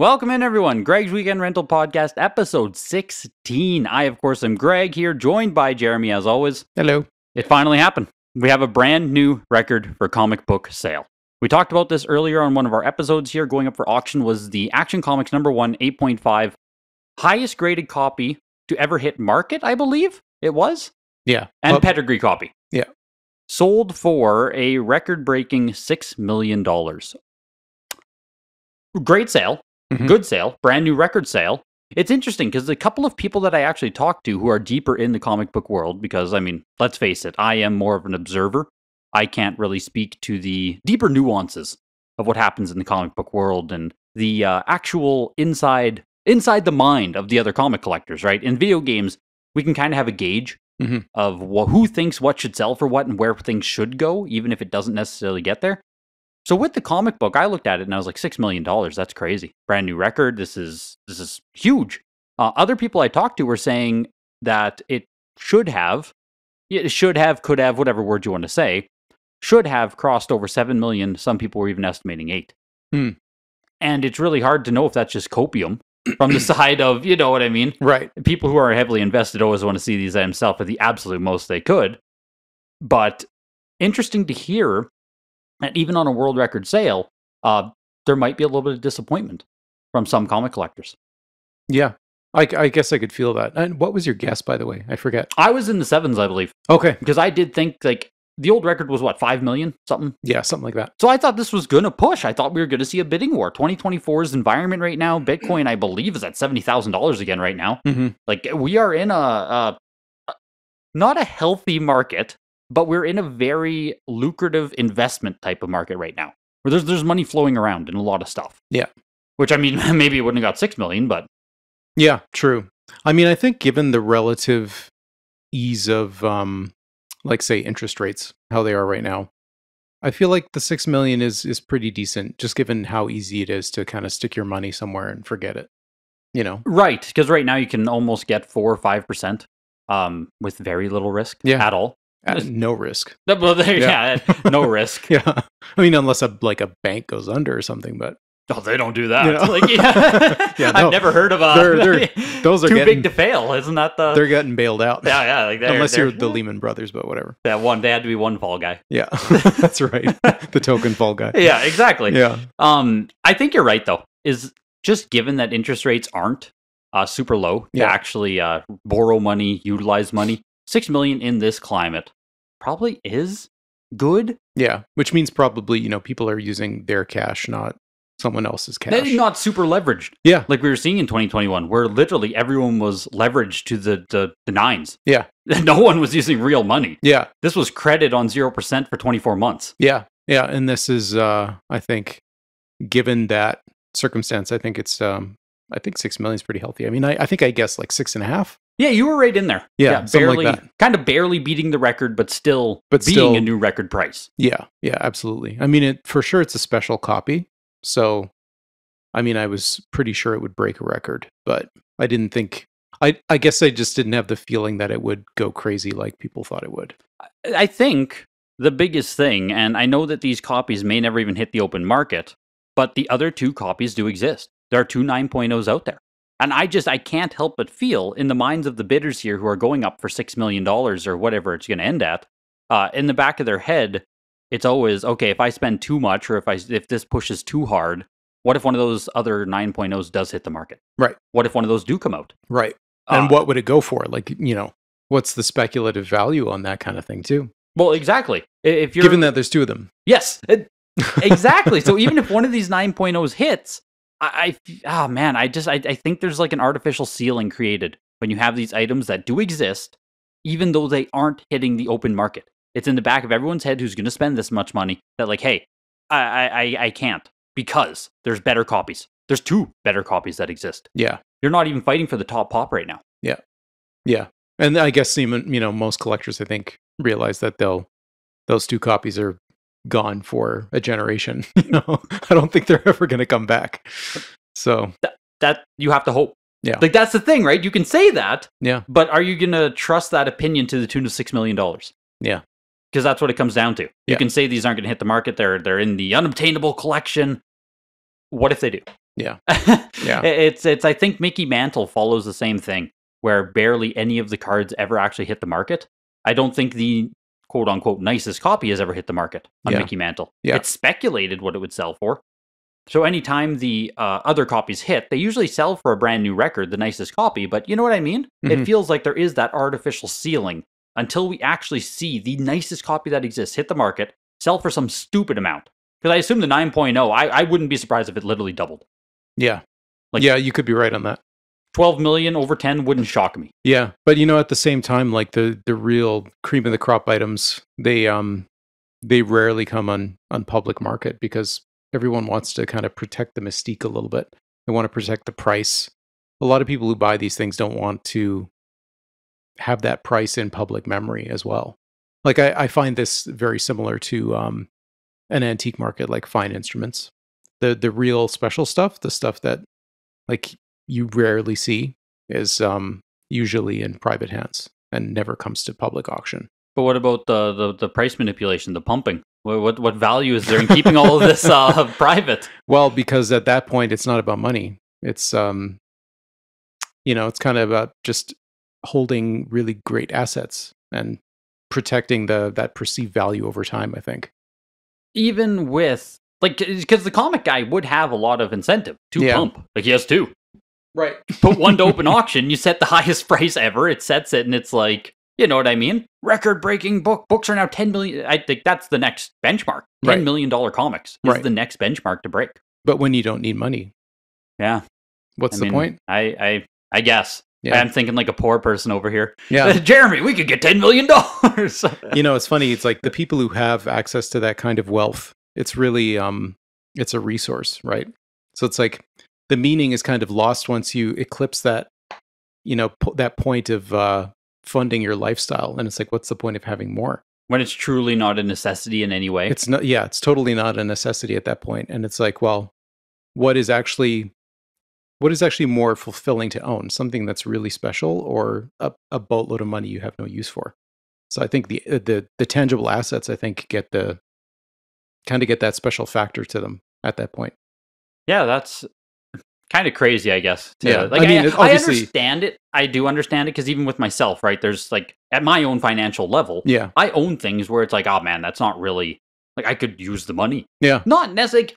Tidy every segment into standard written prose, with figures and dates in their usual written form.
Welcome in, everyone. Greg's Weekend Rental Podcast, episode 16. I, of course, am Greg here, joined by Jeremy, as always. Hello. It finally happened. We have a brand new record for comic book sale. We talked about this earlier on one of our episodes here. Going up for auction was the Action Comics number 1, 8.5, highest graded copy to ever hit market, I believe it was. Yeah. And pedigree copy. Yeah. Sold for a record-breaking $6 million. Great sale. Mm-hmm. Good sale. Brand new record sale. It's interesting because a couple of people that I actually talked to who are deeper in the comic book world, because, I mean, let's face it, I am more of an observer. I can't really speak to the deeper nuances of what happens in the comic book world and the actual inside the mind of the other comic collectors, right? In video games, we can kind of have a gauge of who thinks what should sell for what and where things should go, even if it doesn't necessarily get there. So with the comic book, I looked at it and I was like, $6 million, that's crazy. Brand new record, this is huge. Other people I talked to were saying that it could have, could have, whatever word you want to say, should have crossed over 7 million. Some people were even estimating 8. And it's really hard to know if that's just copium from the side of, you know what I mean? Right. People who are heavily invested always want to see these items sell for the absolute most they could. But interesting to hear that even on a world record sale, there might be a little bit of disappointment from some comic collectors. Yeah. I guess I could feel that. And what was your guess, by the way? I forget. I was in the 7s, I believe. Okay. Because I did think, like, the old record was, what, 5 million? Something? Yeah, something like that. So I thought this was going to push. I thought we were going to see a bidding war. 2024's environment right now, Bitcoin, I believe, is at $70,000 again right now. Like, we are in a not a healthy market, but we're in a very lucrative investment type of market right now, where there's money flowing around in a lot of stuff. Yeah. Which, I mean, maybe it wouldn't have got 6 million, but... Yeah, true. I mean, I think given the relative ease of, like, say, interest rates, how they are right now, I feel like the 6 million is pretty decent, just given how easy it is to kind of stick your money somewhere and forget it, you know? Right, because right now you can almost get 4 or 5% with very little risk at all. No risk. Well, no risk. Yeah. I mean, unless a bank goes under or something, but... Oh, they don't do that. You know? Like, yeah, no. I've never heard of those are too big to fail. Isn't that the... They're getting bailed out. Yeah. Like unless you're the Lehman Brothers, but whatever. Yeah, they had to be one fall guy. Yeah, that's right. The token fall guy. Yeah, exactly. Yeah. I think you're right, though, is just given that interest rates aren't super low to actually borrow money, utilize money, 6 million in this climate probably is good. Yeah, which means probably, people are using their cash, not someone else's cash. They're not super leveraged. Yeah. Like we were seeing in 2021, where literally everyone was leveraged to the nines. Yeah. No one was using real money. Yeah. This was credit on 0% for 24 months. Yeah. Yeah. And this is, I think, given that circumstance, I think it's, I think 6 million is pretty healthy. I mean, I think I guessed like 6.5. Yeah, you were right in there. Yeah, barely, like that. Kind of barely beating the record, but still being a new record price. Yeah, absolutely. I mean, for sure it's a special copy. So, I mean, I was pretty sure it would break a record, but I didn't think... I guess I just didn't have the feeling that it would go crazy like people thought it would. I think the biggest thing, and I know that these copies may never even hit the open market, but the other 2 copies do exist. There are 2 9.0s out there. And I can't help but feel in the minds of the bidders here who are going up for $6 million or whatever it's going to end at, in the back of their head, it's always, okay, if I spend too much or if this pushes too hard, what if one of those other 9.0s does hit the market? Right. What if one of those do come out? Right. And what would it go for? Like, what's the speculative value on that kind of thing too? Well, exactly. If you're given that there's 2 of them. Yes, exactly. So even if one of these 9.0s hits, I think there's like an artificial ceiling created when you have these items that do exist, even though they aren't hitting the open market. It's in the back of everyone's head who's going to spend this much money that like, hey, I can't because there's better copies. There's 2 better copies that exist. Yeah. You're not even fighting for the top pop right now. Yeah. Yeah. And I guess even, most collectors, I think, realize that those 2 copies are gone for a generation. I don't think they're ever going to come back. So that you have to hope. Yeah. Like that's the thing, right? You can say that. Yeah. But are you going to trust that opinion to the tune of $6 million? Yeah. Because that's what it comes down to. You Yeah. can say these aren't going to hit the market. They're in the unobtainable collection. What if they do? Yeah. Yeah. It's I think Mickey Mantle follows the same thing, where barely any of the cards ever actually hit the market. I don't think the quote unquote nicest copy has ever hit the market on Mickey Mantle. Yeah. It's speculated what it would sell for. So anytime the other copies hit, they usually sell for a brand new record, the nicest copy. But you know what I mean? It feels like there is that artificial ceiling until we actually see the nicest copy that exists hit the market, sell for some stupid amount. Because I assume the 9.0, I wouldn't be surprised if it literally doubled. Yeah. Like, yeah, you could be right on that. 12 million over 10 wouldn't shock me. Yeah, but at the same time, like the real cream of the crop items, they rarely come on public market because everyone wants to kind of protect the mystique a little bit. They want to protect the price. A lot of people who buy these things don't want to have that price in public memory as well. Like I find this very similar to an antique market, like fine instruments. The real special stuff, the stuff that like you rarely see, is usually in private hands and never comes to public auction. But what about the price manipulation, the pumping? What value is there in keeping all of this private? Well, because at that point, it's not about money. It's it's kind of about just holding really great assets and protecting that perceived value over time, I think. Even with, like, because the comic guy would have a lot of incentive to pump. Like, he has two. Right. Put one to open auction, you set the highest price ever, it sets it, and it's like, you know what I mean? Record-breaking books are now 10 million. I think that's the next benchmark. $10 million comics is the next benchmark to break. But when you don't need money. Yeah. What's the point? I guess. Yeah. I'm thinking like a poor person over here. Yeah. Jeremy, we could get $10 million. It's funny. It's like the people who have access to that kind of wealth, it's really, it's a resource, right? So it's like the meaning is kind of lost once you eclipse that, that point of funding your lifestyle. And it's like, what's the point of having more? When it's truly not a necessity in any way. It's not. Yeah, it's totally not a necessity at that point. And it's like, well, what is actually more fulfilling to own? Something that's really special, or a boatload of money you have no use for? So I think the tangible assets, I think, get that special factor to them at that point. Yeah, that's kind of crazy, I guess. Yeah, like, I understand it. I do understand it, because even with myself, right, there's like, at my own financial level, I own things where it's like, oh man, that's not really, like, I could use the money. Yeah. Not necessarily,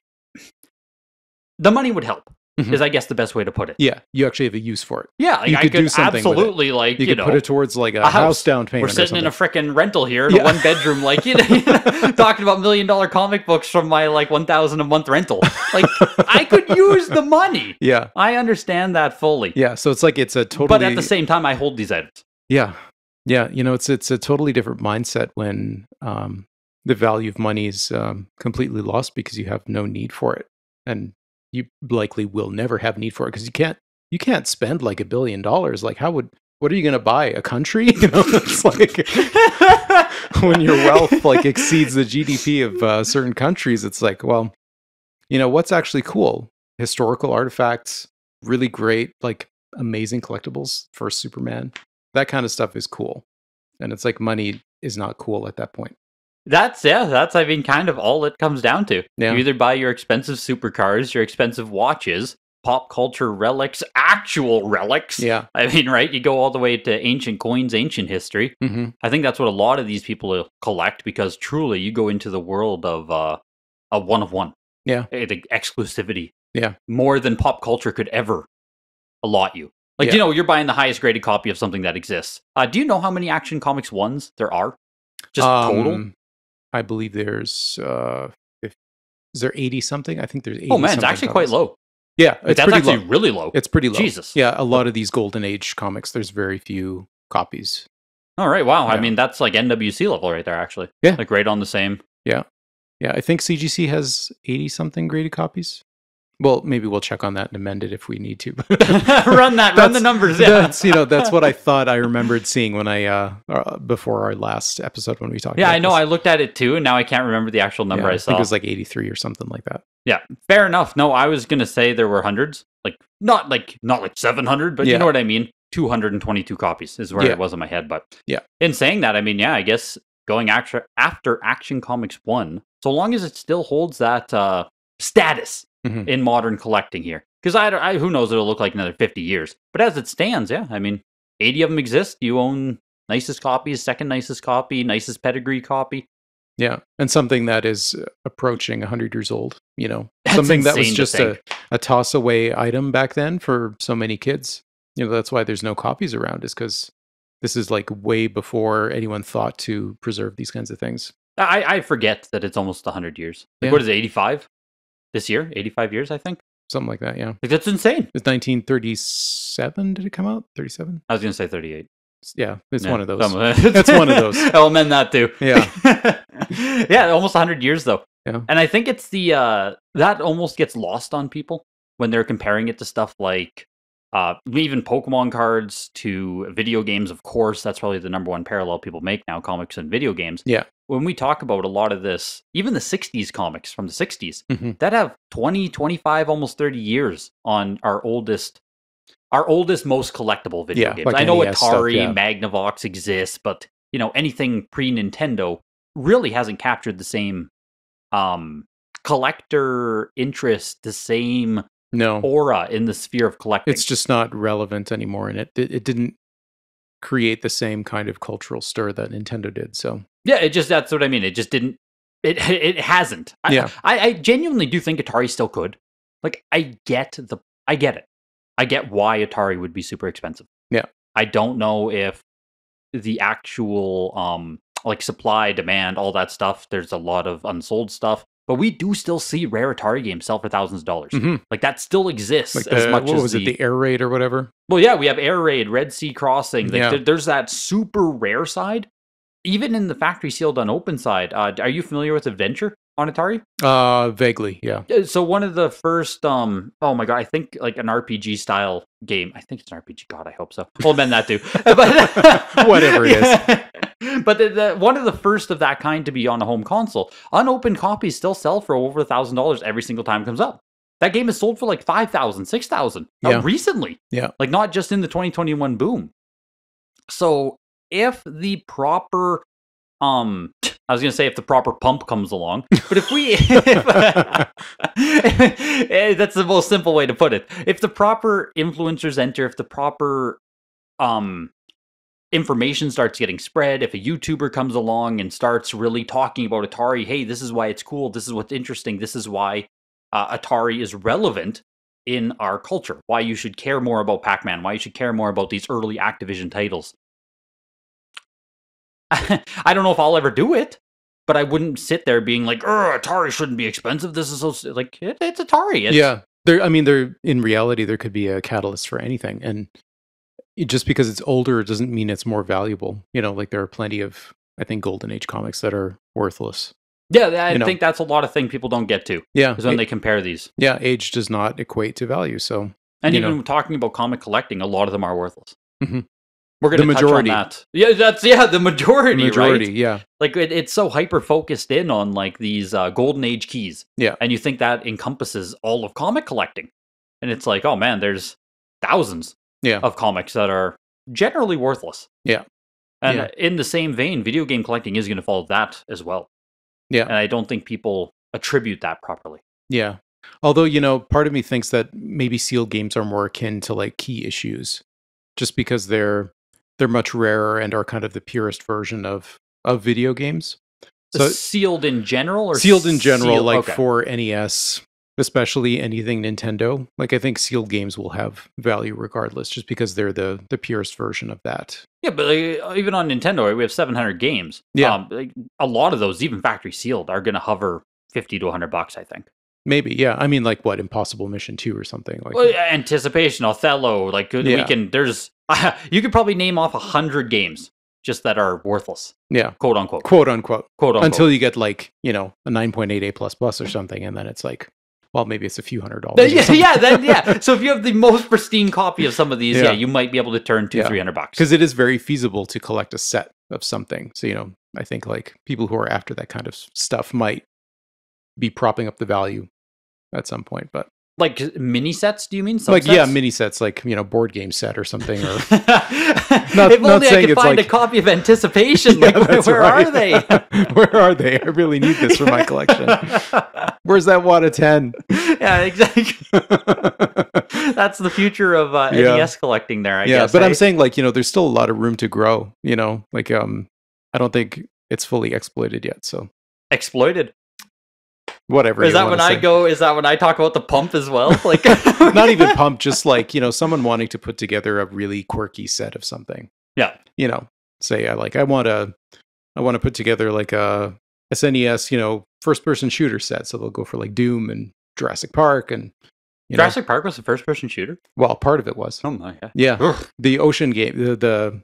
the money would help, is I guess the best way to put it. Yeah, you actually have a use for it. Yeah, like, I could absolutely, like, you could put it towards like a house down payment. We're sitting in a freaking rental here in a one bedroom, like, talking about $1 million comic books from my like $1,000 a month rental. Like, I could use the money. Yeah, I understand that fully. Yeah, so it's like it's a totally. But at the same time, I hold these items. Yeah, it's a totally different mindset when the value of money is completely lost because you have no need for it, and you likely will never have need for it because you can't spend like $1 billion. Like, what are you going to buy? A country? It's like when your wealth like exceeds the GDP of certain countries, it's like, well, what's actually cool? Historical artifacts, really great, like amazing collectibles for Superman. That kind of stuff is cool. And it's like money is not cool at that point. That's I mean, kind of all it comes down to. Yeah. You either buy your expensive supercars, your expensive watches, pop culture relics, actual relics. Yeah. I mean, right? You go all the way to ancient coins, ancient history. Mm-hmm. I think that's what a lot of these people collect, because truly you go into the world of a one of one. Yeah. The exclusivity. Yeah. More than pop culture could ever allot you. Like, you're buying the highest graded copy of something that exists. Do you know how many Action Comics 1s there are? Just total? I believe there's, is there 80 something? I think there's 80. Oh man, it's actually quite low. Yeah, that's actually really low. It's pretty low. Jesus. Yeah, a lot of these Golden Age comics, there's very few copies. All right, wow. Yeah. I mean, that's like NWC level right there, actually. Yeah. Like right on the same. Yeah. Yeah, I think CGC has 80 something graded copies. Well, maybe we'll check on that and amend it if we need to. run the numbers. Yeah. That's what I thought I remembered seeing when I before our last episode when we talked. Yeah, about I know. this. I looked at it too, and now I can't remember the actual number I saw. I think it was like 83 or something like that. Yeah, fair enough. No, I was gonna say there were hundreds, like not like 700, but you know what I mean. 222 copies is where it was in my head. But in saying that, I mean, I guess going after Action Comics 1, so long as it still holds that status in modern collecting here. Because who knows what it'll look like in another 50 years. But as it stands, yeah, I mean, 80 of them exist. You own nicest copies, second nicest copy, nicest pedigree copy. Yeah, and something that is approaching 100 years old, That's something that was insane to just think. a toss away item back then for so many kids. That's why there's no copies around, is because this is like way before anyone thought to preserve these kinds of things. I forget that it's almost 100 years. Like, Yeah. what is it, 85 this year? 85 years, I think. Something like that, yeah. Like, that's insane. It's 1937, did it come out? 37? I was going to say 38. Yeah, it's Yeah, one of those. That's one of those. I'll amend that too. Yeah. Yeah, almost 100 years though. Yeah. And I think it's the that almost gets lost on people when they're comparing it to stuff like even Pokemon cards to video games. Of course, that's probably the number one parallel people make now, comics and video games. Yeah. When we talk about a lot of this, even the 60s comics from the 60s, Mhm. that have 20, 25, almost 30 years on our oldest, most collectible video Yeah, games. like I know NES stuff, Atari, yeah. Magnavox exists, but anything pre-Nintendo really hasn't captured the same collector interest, the same No, aura in the sphere of collecting. it's just not relevant anymore, and it didn't create the same kind of cultural stir that Nintendo did. So Yeah, that's what I mean. It just didn't. It hasn't. Yeah. I genuinely do think Atari still could. Like, I get it. I get why Atari would be super expensive. Yeah. I don't know if the actual like supply, demand, all that stuff. There's a lot of unsold stuff, but we do still see rare Atari games sell for thousands of dollars. Mhm. Like, that still exists like as much what as was it, the Air Raid or whatever? Well, yeah, we have Air Raid, Red Sea Crossing. Like, Yeah. there's that super rare side. Even in the factory sealed unopened side, are you familiar with Adventure on Atari? Vaguely, yeah. So one of the first, oh my god, I think like an RPG style game. I think it's an RPG. God, I hope so. I'll amend that too. But Whatever it is. But the one of the first of that kind to be on a home console. Unopened copies still sell for over $1,000 every single time it comes up. That game is sold for like 5,000, 6,000 Yeah. recently. Yeah. Like, not just in the 2021 boom. So if the proper I was going to say if the proper pump comes along, but if that's the most simple way to put it. If the proper influencers enter, if the proper information starts getting spread, if a YouTuber comes along and starts really talking about Atari, hey, this is why it's cool, this is what's interesting, this is why Atari is relevant in our culture, why you should care more about Pac-Man, why you should care more about these early Activision titles. I don't know if I'll ever do it, but I wouldn't sit there being like, Atari shouldn't be expensive. This is so like it's Atari. Yeah. In reality, there could be a catalyst for anything. And just because it's older, it doesn't mean it's more valuable. Like there are plenty of, I think, Golden Age comics that are worthless. Yeah, I think that's a lot of thing people don't get to. Yeah. Is when they compare these. Yeah, age does not equate to value. So, and even talking about comic collecting, a lot of them are worthless. Mm-hmm. We're going to touch on that. Yeah, the majority, right? Yeah. Like it's so hyper focused in on like these golden age keys. Yeah. And you think that encompasses all of comic collecting. And it's like, oh man, there's thousands of comics that are generally worthless. Yeah. And in the same vein, video game collecting is going to follow that as well. Yeah. And I don't think people attribute that properly. Yeah. Although, part of me thinks that maybe sealed games are more akin to like key issues, just because they're much rarer and are kind of the purest version of video games. So sealed in general, or sealed in general, sealed? like Okay. for NES, especially anything Nintendo. Like I think sealed games will have value regardless, just because they're the purest version of that. Yeah, but even on Nintendo, right, we have 700 games. Yeah. A lot of those, even factory sealed, are going to hover $50 to $100, I think. Maybe, yeah. I mean, like what, Impossible Mission 2 or something like. Well, Anticipation, Othello, like we can. There's you could probably name off 100 games just that are worthless. Yeah, quote unquote, quote unquote, quote unquote. Until you get like a 9.8 A++ or something, and then it's like, well, maybe it's a few $100. Yeah. So if you have the most pristine copy of some of these, you might be able to turn $200-$300 because it is very feasible to collect a set of something. So I think like people who are after that kind of stuff might be propping up the value at some point, but like mini sets, do you mean? Like mini sets, like board game set or something. Or if only I could find a copy of Anticipation. Like where are they? Where are they? I really need this for my collection. Where's that WATA 10? Yeah, exactly. That's the future of NES collecting there, I guess. But I'm saying, like, there's still a lot of room to grow, like, I don't think it's fully exploited yet, so. Exploited? Whatever. Is that when I talk about the pump as well? Like, not even pump, just like, someone wanting to put together a really quirky set of something. Yeah. Say, I want to put together like a SNES, first-person shooter set, so they'll go for like Doom and Jurassic Park and Jurassic Park was a first-person shooter? Well, part of it was. Oh my god. Yeah. Ugh. The ocean game, the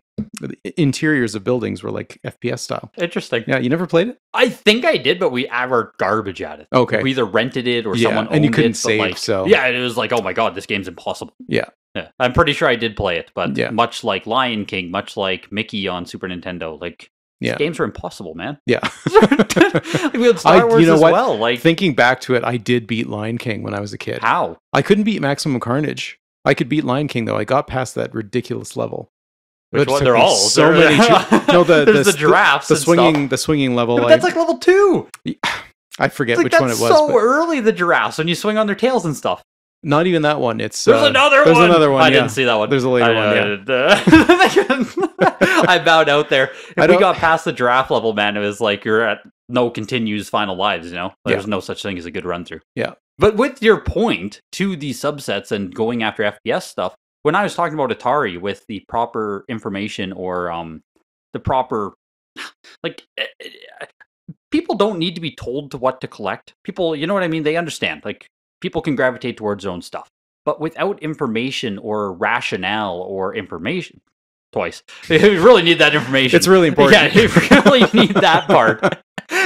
interiors of buildings were like FPS style. Interesting. Yeah, you never played it? I think I did, but we were garbage at it. Okay. We either rented it or someone owned it. And you couldn't save, so. Yeah, it was like, oh my god, this game's impossible. Yeah. Yeah. I'm pretty sure I did play it, but much like Lion King, much like Mickey on Super Nintendo, like, these games were impossible, man. Yeah. Like, we had Star Wars as well. Like, thinking back to it, I did beat Lion King when I was a kid. How? I couldn't beat Maximum Carnage. I could beat Lion King, though. I got past that ridiculous level. Which one? They're all so many. No, there's the giraffes. The swinging level. Yeah, but that's like level 2. I forget which one it was. So early, the giraffes, when you swing on their tails and stuff. Not even that one. It's there's another one. I didn't see that one. There's a later one. I bowed out there. If we got past the giraffe level, man, it was like you're at no continues final lives. There's no such thing as a good run through. Yeah. But with your point to these subsets and going after FPS stuff, when I was talking about Atari with the proper information or the proper, like, people don't need to be told what to collect. People, you know what I mean? They understand. Like, people can gravitate towards their own stuff. But without information or rationale or information, twice, you really need that information. It's really important. Yeah, you really need that part.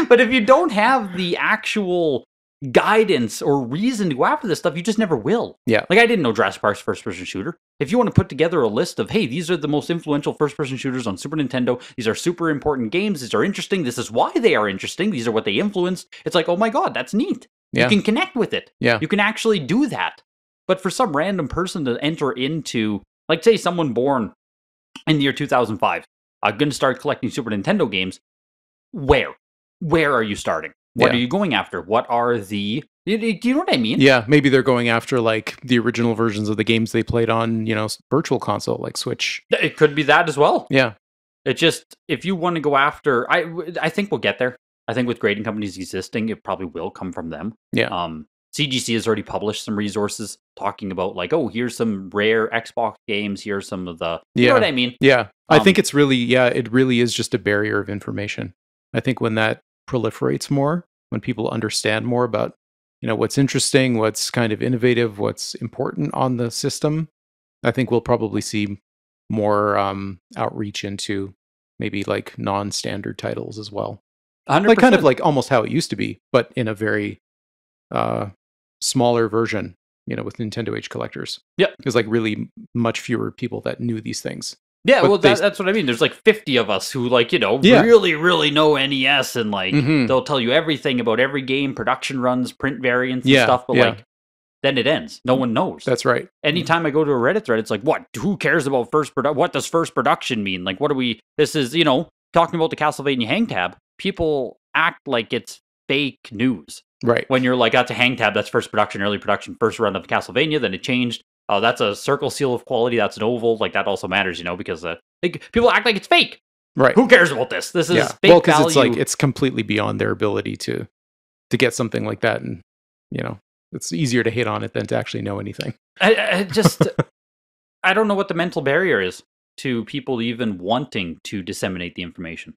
But if you don't have the actual guidance or reason to go after this stuff, you just never will. Yeah. Like, I didn't know Jurassic Park's first-person shooter. If you want to put together a list of, hey, these are the most influential first-person shooters on Super Nintendo, these are super important games, these are interesting, this is why they are interesting, these are what they influenced, it's like, oh my god, that's neat. Yeah. You can connect with it. Yeah. You can actually do that. But for some random person to enter into, like, say someone born in the year 2005, I'm going to start collecting Super Nintendo games, where? Where are you starting? What are you going after? What are the... Do you know what I mean? Yeah, maybe they're going after, like, the original versions of the games they played on, virtual console, like Switch. It could be that as well. Yeah. It just, if you want to go after... I think we'll get there. I think with grading companies existing, it probably will come from them. Yeah. CGC has already published some resources talking about, like, oh, here's some rare Xbox games, here's some of the... You know what I mean? Yeah. I think it's really, it really is just a barrier of information. I think when that proliferates more, when people understand more about, what's interesting, what's kind of innovative, what's important on the system, I think we'll probably see more outreach into maybe like non-standard titles as well. 100%. Like kind of like almost how it used to be, but in a very smaller version, with Nintendo Age collectors. Yep. There's like really much fewer people that knew these things. Yeah, well, that's what I mean. There's like 50 of us who, like, really, really know NES, and like they'll tell you everything about every game, production runs, print variants, and stuff. But like, then it ends. No one knows. That's right. Anytime I go to a Reddit thread, it's like, what? Who cares about first production? What does first production mean? Like, what are we? This is talking about the Castlevania hang tab. People act like it's fake news. Right. When you're like, that's a hang tab. That's first production, early production, first run of Castlevania. Then it changed. Oh, that's a circle seal of quality. That's an oval. Like, that also matters, because people act like it's fake. Right. Who cares about this? This is fake well, because value. it's like it's completely beyond their ability to get something like that, and it's easier to hate on it than to actually know anything. I just I don't know what the mental barrier is to people even wanting to disseminate the information.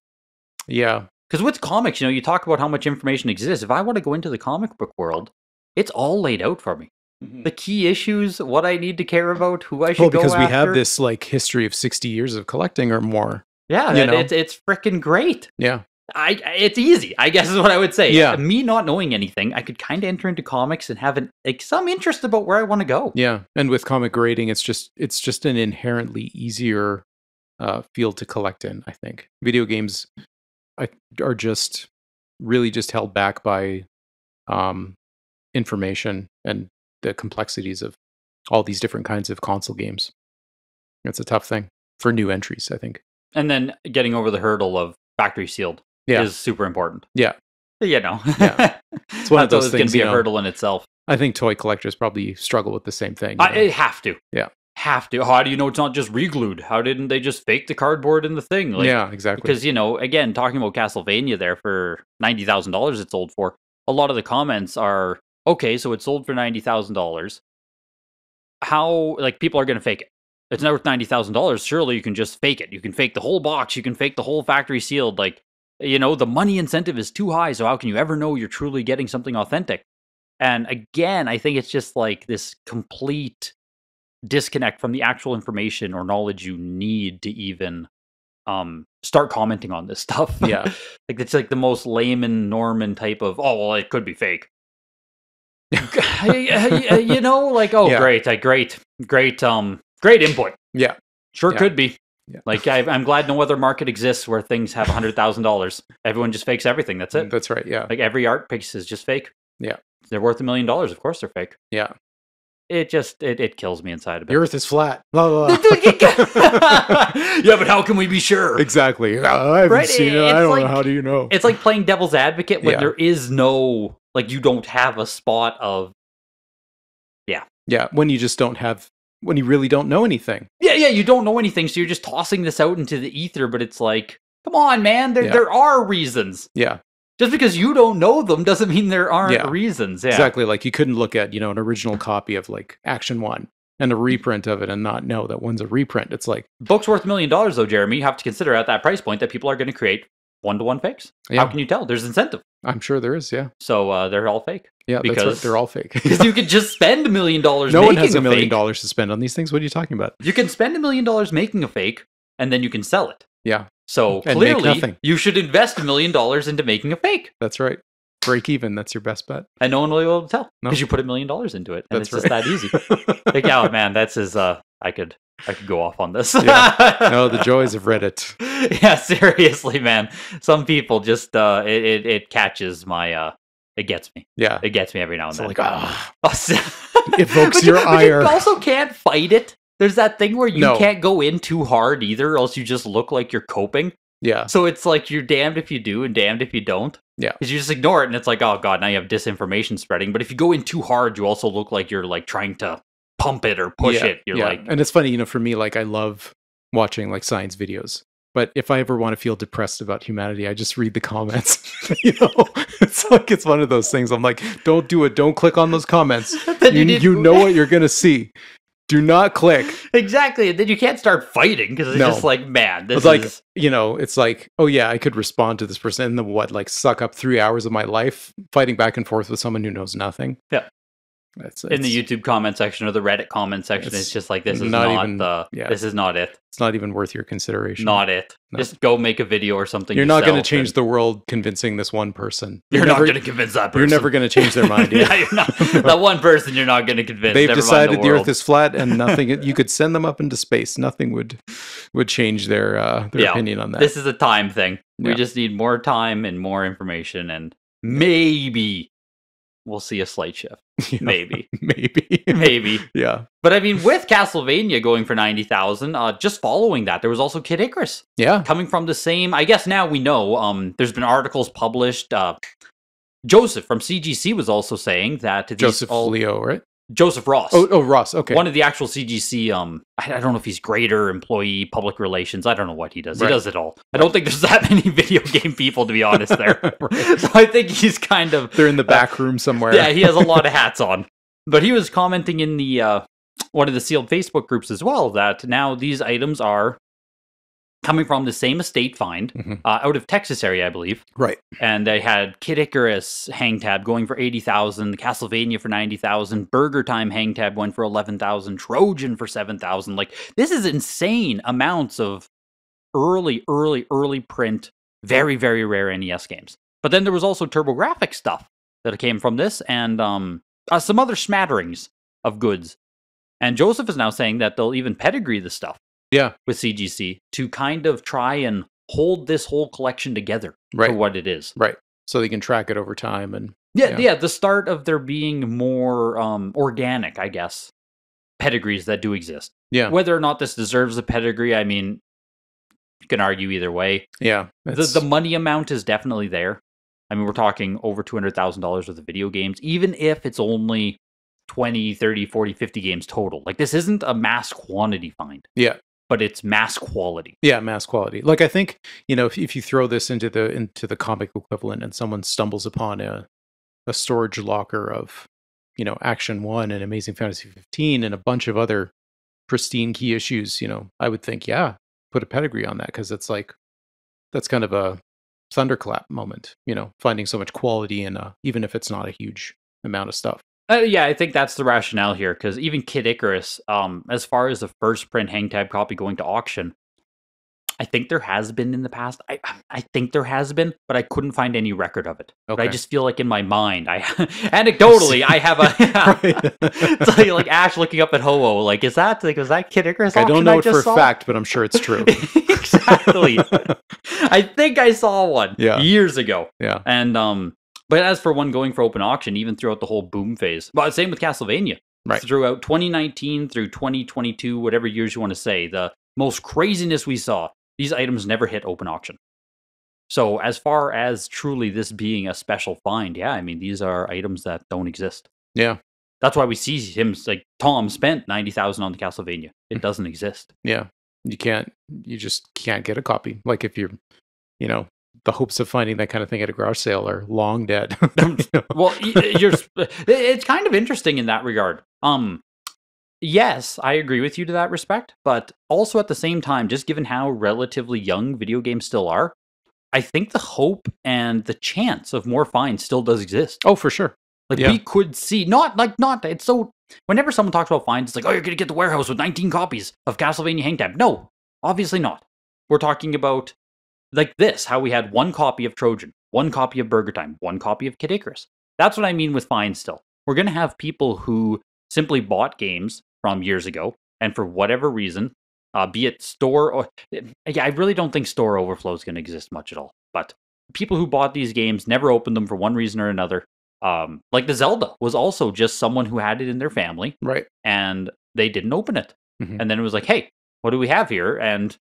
Yeah. Because with comics, you talk about how much information exists. If I want to go into the comic book world, it's all laid out for me. The key issues, what I need to care about, who I should go after. Because we have this like history of 60 years of collecting or more. Yeah, it's freaking great. Yeah. It's easy, I guess is what I would say. Yeah. Me not knowing anything, I could kind of enter into comics and have some interest about where I want to go. Yeah, and with comic grading, it's just an inherently easier field to collect in, I think. Video games are just really just held back by information and the complexities of all these different kinds of console games. It's a tough thing for new entries, I think. And then getting over the hurdle of factory sealed is super important. Yeah. Yeah. It's one of those things. Going to be a hurdle in itself. I think toy collectors probably struggle with the same thing. I have to. Yeah. Have to. How do you know it's not just re-glued? How didn't they just fake the cardboard in the thing? Like, yeah, exactly. Because, again, talking about Castlevania there for $90,000 it sold for, a lot of the comments are, okay, so it sold for $90,000. How, people are going to fake it. It's not worth $90,000. Surely you can just fake it. You can fake the whole box. You can fake the whole factory sealed. The money incentive is too high, so how can you ever know you're truly getting something authentic? And again, I think it's just this complete disconnect from the actual information or knowledge you need to even start commenting on this stuff. Yeah. It's the most layman Norman type of, oh, well, it could be fake. Great input. Yeah. Sure could be. Yeah. I'm glad no other market exists where things have $100,000. Everyone just fakes everything. That's it. That's right. Yeah. Every art piece is just fake. Yeah. They're worth $1 million. Of course they're fake. Yeah. It just, it kills me inside a bit. The earth is flat. Blah, blah, blah. Yeah, but how can we be sure? Exactly. I haven't seen it. I don't know. How do you know? It's like playing devil's advocate when there is no, you don't have a spot of, Yeah, when you just don't have, when you really don't know anything. Yeah, you don't know anything, so you're just tossing this out into the ether, but it's come on, man, there are reasons. Yeah. Just because you don't know them doesn't mean there aren't reasons. Yeah. Exactly. You couldn't look at, an original copy of Action 1 and a reprint of it and not know that one's a reprint. It's book's worth $1 million though, Jeremy. You have to consider at that price point that people are going to create one-to-one fakes. Yeah. How can you tell? There's incentive. I'm sure there is, yeah. So they're all fake. Yeah, because that's right. They're all fake. Because you could just spend $1 million no making one has $1 million to spend on these things. What are you talking about? You can spend $1 million making a fake, and then you can sell it. Yeah. So and clearly, you should invest $1 million into making a fake. That's right. Break even. That's your best bet. And no one will be able to tell because you put $1 million into it, and that's it's just that easy. Oh man, that's his. I could go off on this. Yeah. No, the joys of Reddit. Yeah, seriously, man. Some people just it catches my it gets me. Yeah, it gets me every now and then. Evokes your ire. You also can't fight it. There's that thing where you can't go in too hard either, else you just look like you're coping. Yeah. So it's you're damned if you do and damned if you don't. Yeah. Because you just ignore it and it's oh god, now you have disinformation spreading. But if you go in too hard, you also look like you're trying to pump it or push it. You're and it's funny, for me, I love watching science videos. But if I ever want to feel depressed about humanity, I just read the comments. It's one of those things. I'm don't do it. Don't click on those comments. You know what you're gonna see. Do not click. Exactly. And then you can't start fighting because it's just man, this is... it's oh yeah, I could respond to this person and then suck up 3 hours of my life fighting back and forth with someone who knows nothing. Yeah. In the YouTube comment section or the Reddit comment section, it's just this is not this is not it. It's not even worth your consideration. Not it. No. Just go make a video or something. You're not going to change the world convincing this one person. You're not going to convince that person. You're never going to change their mind. Yeah, you're not. That one person you're not going to convince. They've decided the earth is flat and nothing. You could send them up into space. Nothing would change their opinion on that. This is a time thing. We just need more time and more information, and maybe we'll see a slight shift. Maybe. Yeah. But I mean, with Castlevania going for 90,000, just following that, there was also Kid Icarus. Yeah. Coming from the same, I guess now we know, there's been articles published. Joseph from CGC was also saying that... Joseph Leo, right? Joseph Ross. Oh, Ross, okay. One of the actual CGC, I don't know if he's grader, employee, public relations. I don't know what he does. Right. He does it all. I don't think there's that many video game people, to be honest, there. Right. So I think he's kind of... They're in the back room somewhere. Yeah, he has a lot of hats on. But he was commenting in the one of the sealed Facebook groups as well, that now these items are coming from the same estate find out of Texas area, I believe. Right. And they had Kid Icarus hang tab going for 80,000, Castlevania for 90,000, Burger Time hang tab going for 11,000, Trojan for 7,000. This is insane amounts of early print, very, very rare NES games. But then there was also TurboGrafx stuff that came from this, and some other smatterings of goods. And Joseph is now saying that they'll even pedigree the stuff. Yeah, with CGC to kind of try and hold this whole collection together for what it is. Right. So they can track it over time and the start of there being more organic, I guess, pedigrees that do exist. Yeah. Whether or not this deserves a pedigree, I mean, you can argue either way. Yeah. The money amount is definitely there. I mean, we're talking over $200,000 worth of video games, even if it's only 20, 30, 40, 50 games total. Like, this isn't a mass quantity find. Yeah. But it's mass quality. Yeah, mass quality. Like, I think, if you throw this into the comic equivalent and someone stumbles upon a storage locker of, Action 1 and Amazing Fantasy 15 and a bunch of other pristine key issues, I would think, yeah, put a pedigree on that, because it's like, that's kind of a thunderclap moment, finding so much quality in even if it's not a huge amount of stuff. Yeah, I think that's the rationale here, because even Kid Icarus, as far as the first print hang tag copy going to auction, I think there has been in the past. I think there has been, but I couldn't find any record of it. Okay. But I just feel like in my mind, anecdotally, I have a it's like Ash looking up at Ho-Oh, like, was that Kid Icarus? I don't know it for a fact, but I'm sure it's true. Exactly. I think I saw one years ago. Yeah. And but as for one going for open auction, even throughout the whole boom phase, well, same with Castlevania. Right. Throughout 2019 through 2022, whatever years you want to say, the most craziness we saw, these items never hit open auction. So as far as truly this being a special find, yeah, I mean, these are items that don't exist. Yeah. That's why we see him, like, Tom spent $90,000 on the Castlevania. It doesn't exist. Yeah. You just can't get a copy. Like, if you're, the hopes of finding that kind of thing at a garage sale are long dead. Well, it's kind of interesting in that regard. Yes, I agree with you to that respect, but also at the same time, just given how relatively young video games still are, I think the hope and the chance of more finds still does exist. Oh, for sure. Like, we could see, it's so, whenever someone talks about finds, it's like, oh, you're going to get the warehouse with 19 copies of Castlevania Hang Tab. No, obviously not. We're talking about, like this, how we had one copy of Trojan, one copy of Burger Time, one copy of Kid Icarus. That's what I mean with finds still. We're going to have people who simply bought games from years ago, and for whatever reason, be it store or... Yeah, I really don't think store overflow is going to exist much at all. But people who bought these games never opened them for one reason or another. Like the Zelda was also just someone who had it in their family. Right. And they didn't open it. Mm-hmm. And then it was like, hey, what do we have here? And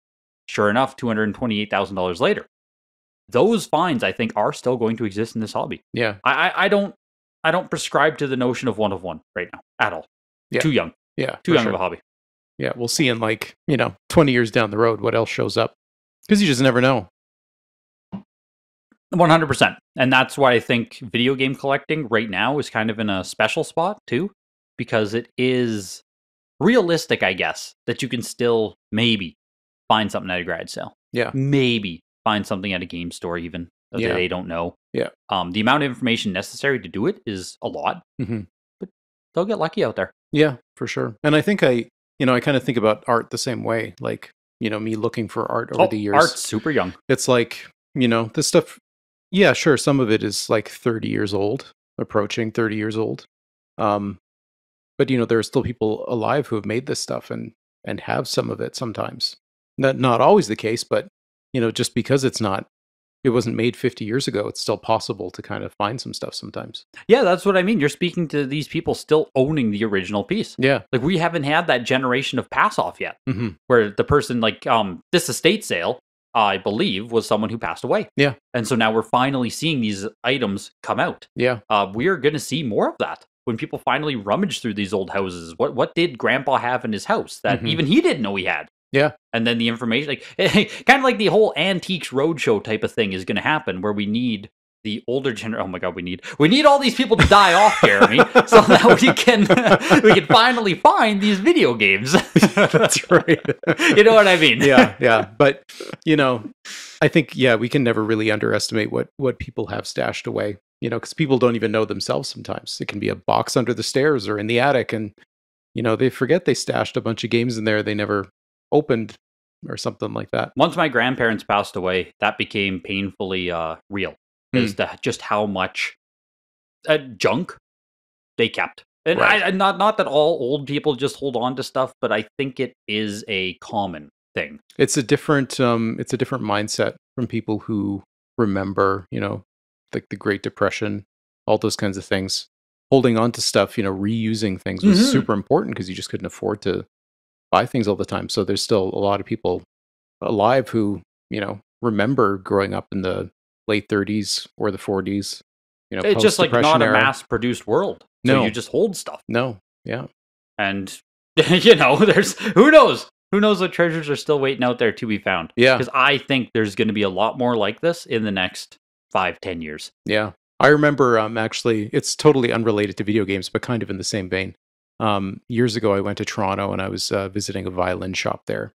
sure enough, $228,000 later. Those finds, I think, are still going to exist in this hobby. Yeah. I don't prescribe to the notion of one right now at all. Yeah. Too young. Yeah. Too young of a hobby. Yeah, we'll see in 20 years down the road what else shows up. Because you just never know. 100%. And that's why I think video game collecting right now is kind of in a special spot too. Because it is realistic, I guess, that you can still maybe find something at a garage sale. Yeah. Maybe find something at a game store even that they don't know. Yeah. The amount of information necessary to do it is a lot. Mm-hmm. But they'll get lucky out there. Yeah, for sure. And I think I kind of think about art the same way. Like, me looking for art over the years. Art's super young. It's like, this stuff, yeah, sure, some of it is like 30 years old, approaching 30 years old. But, there are still people alive who have made this stuff and have some of it sometimes. Not always the case, but, just because it wasn't made 50 years ago, it's still possible to kind of find some stuff sometimes. Yeah, that's what I mean. You're speaking to these people still owning the original piece. Yeah. Like, we haven't had that generation of pass-off yet, mm-hmm. where the person, like, this estate sale, I believe, was someone who passed away. Yeah. And so now we're finally seeing these items come out. Yeah. We are going to see more of that when people finally rummage through these old houses. What did Grandpa have in his house that mm-hmm. even he didn't know he had? Yeah. And then the information, like, kind of like the whole Antiques Roadshow type of thing is going to happen, where we need the older generation. Oh my God, we need all these people to die off, Jeremy, so that we can finally find these video games. That's right. You know what I mean? Yeah. But I think we can never really underestimate what people have stashed away. Because people don't even know themselves sometimes. It can be a box under the stairs or in the attic, and they forget they stashed a bunch of games in there they never opened or something like that. Once my grandparents passed away, that became painfully real as to just how much junk they kept. And right. not that all old people just hold on to stuff, but I think it is a common thing. It's a different mindset from people who remember, like the Great Depression, all those kinds of things. Holding on to stuff, reusing things was mm-hmm. super important because you just couldn't afford to buy things all the time. So there's still a lot of people alive who, remember growing up in the late 30s or the 40s. You know, it's just like not a era. mass-produced world. So No. you just hold stuff. No, yeah. And, you know, there's, who knows? Who knows what treasures are still waiting out there to be found? Yeah. Because I think there's going to be a lot more like this in the next 5-10 years. Yeah. I remember, actually, it's totally unrelated to video games, but kind of in the same vein. Years ago, I went to Toronto and I was visiting a violin shop there.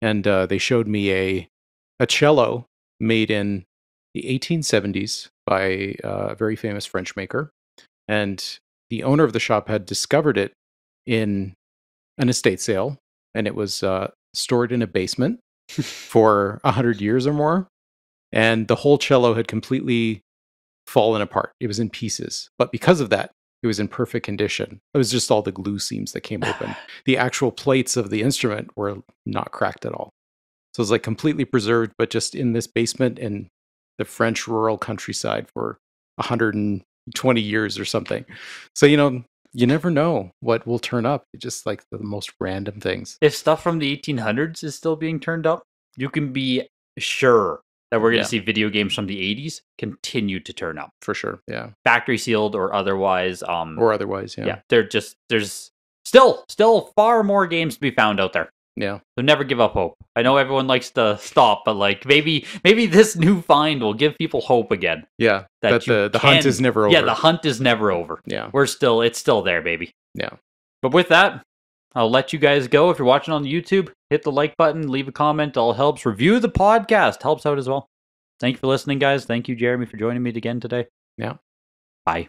And they showed me a cello made in the 1870s by a very famous French maker. And the owner of the shop had discovered it in an estate sale, and it was stored in a basement for 100 years or more. And the whole cello had completely fallen apart. It was in pieces. But because of that, it was in perfect condition. It was just all the glue seams that came open. The actual plates of the instrument were not cracked at all. So it was like completely preserved, but just in this basement in the French rural countryside for 120 years or something. So, you know, you never know what will turn up. It's just like the most random things. If stuff from the 1800s is still being turned up, you can be sure that we're going to see video games from the 80s continue to turn up. For sure, yeah. Factory sealed or otherwise. Yeah. There's still far more games to be found out there. Yeah. So never give up hope. I know everyone likes to stop, but like maybe this new find will give people hope again. Yeah. That the hunt is never over. Yeah, the hunt is never over. Yeah. It's still there, baby. Yeah. But with that, I'll let you guys go. If you're watching on YouTube, hit the like button, leave a comment. All helps. Review the podcast. Helps out as well. Thank you for listening, guys. Thank you, Jeremy, for joining me again today. Yeah. Bye.